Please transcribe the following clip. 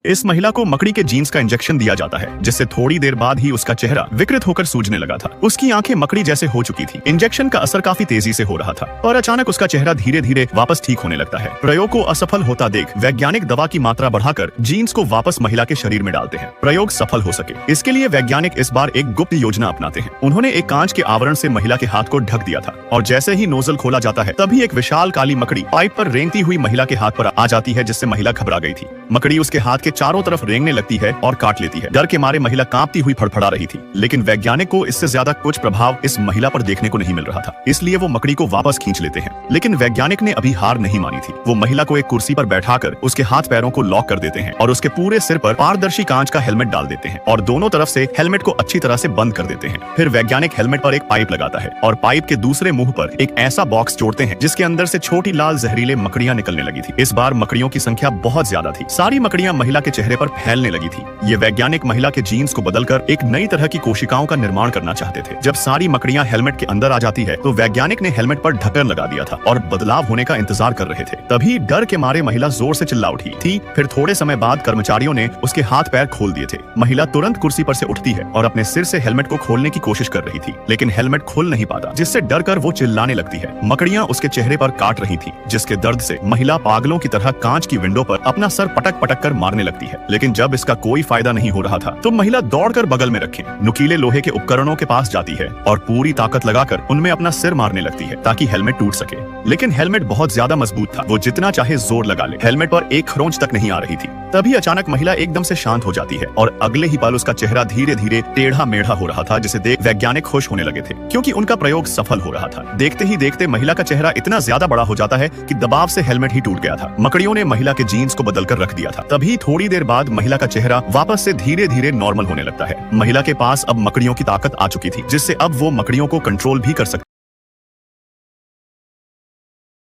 इस महिला को मकड़ी के जीन्स का इंजेक्शन दिया जाता है, जिससे थोड़ी देर बाद ही उसका चेहरा विकृत होकर सूजने लगा था। उसकी आंखें मकड़ी जैसे हो चुकी थी। इंजेक्शन का असर काफी तेजी से हो रहा था और अचानक उसका चेहरा धीरे धीरे वापस ठीक होने लगता है। प्रयोग को असफल होता देख वैज्ञानिक दवा की मात्रा बढ़ाकर जीन्स को वापस महिला के शरीर में डालते हैं। प्रयोग सफल हो सके, इसके लिए वैज्ञानिक इस बार एक गुप्त योजना अपनाते हैं। उन्होंने एक कांच के आवरण से महिला के हाथ को ढक दिया था और जैसे ही नोजल खोला जाता है तभी एक विशाल काली मकड़ी पाइप पर रेंगती हुई महिला के हाथ पर आ जाती है, जिससे महिला घबरा गई थी। मकड़ी उसके हाथ के चारों तरफ रेंगने लगती है और काट लेती है। डर के मारे महिला कांपती हुई फड़फड़ा रही थी, लेकिन वैज्ञानिक को इससे ज्यादा कुछ प्रभाव इस महिला पर देखने को नहीं मिल रहा था, इसलिए वो मकड़ी को वापस खींच लेते हैं। लेकिन वैज्ञानिक ने अभी हार नहीं मानी थी। वो महिला को एक कुर्सी पर बैठाकर उसके हाथ पैरों को लॉक कर देते हैं और उसके पूरे सिर पर पारदर्शी कांच का हेलमेट डाल देते हैं और दोनों तरफ से हेलमेट को अच्छी तरह से बंद कर देते हैं। फिर वैज्ञानिक हेलमेट पर एक पाइप लगाता है और पाइप के दूसरे मुंह पर एक ऐसा बॉक्स जोड़ते हैं जिसके अंदर से छोटी लाल जहरीले मकड़ियां निकलने लगी थी। इस बार मकड़ियों की संख्या बहुत ज्यादा थी। सारी मकड़ियां महिला के चेहरे पर फैलने लगी थी। ये वैज्ञानिक महिला के जीन्स को बदलकर एक नई तरह की कोशिकाओं का निर्माण करना चाहते थे। जब सारी मकड़ियां हेलमेट के अंदर आ जाती है तो वैज्ञानिक ने हेलमेट पर ढक्कन लगा दिया था और बदलाव होने का इंतजार कर रहे थे। तभी डर के मारे महिला जोर से चिल्ला उठी थी। फिर थोड़े समय बाद कर्मचारियों ने उसके हाथ पैर खोल दिए थे। महिला तुरंत कुर्सी पर से उठती है और अपने सिर से हेलमेट को खोलने की कोशिश कर रही थी, लेकिन हेलमेट खुल नहीं पाता, जिससे डर कर वो चिल्लाने लगती है। मकड़ियां उसके चेहरे पर काट रही थी, जिसके दर्द से महिला पागलों की तरह कांच की विंडो पर अपना सर पटक पटक कर मारने लगती है। लेकिन जब इसका कोई फायदा नहीं हो रहा था तो महिला दौड़कर बगल में रखे नुकीले लोहे के उपकरणों के पास जाती है और पूरी ताकत लगाकर उनमें अपना सिर मारने लगती है ताकि हेलमेट टूट सके। लेकिन हेलमेट बहुत ज्यादा मजबूत था, वो जितना चाहे जोर लगा ले, हेलमेट पर एक खरोंच तक नहीं आ रही थी। तभी अचानक महिला एकदम से शांत हो जाती है और अगले ही पल उसका चेहरा धीरे धीरे टेढ़ा मेढ़ा हो रहा था, जिसे देख वैज्ञानिक खुश होने लगे थे क्योंकि उनका प्रयोग सफल हो रहा था। देखते ही देखते महिला का चेहरा इतना ज्यादा बड़ा हो जाता है कि दबाव से हेलमेट ही टूट गया था। मकड़ियों ने महिला के जीन्स को बदलकर रख दिया था। तभी थोड़ी देर बाद महिला का चेहरा वापस से धीरे धीरे नॉर्मल होने लगता है। महिला के पास अब मकड़ियों की ताकत आ चुकी थी, जिससे अब वो मकड़ियों को कंट्रोल भी कर सकती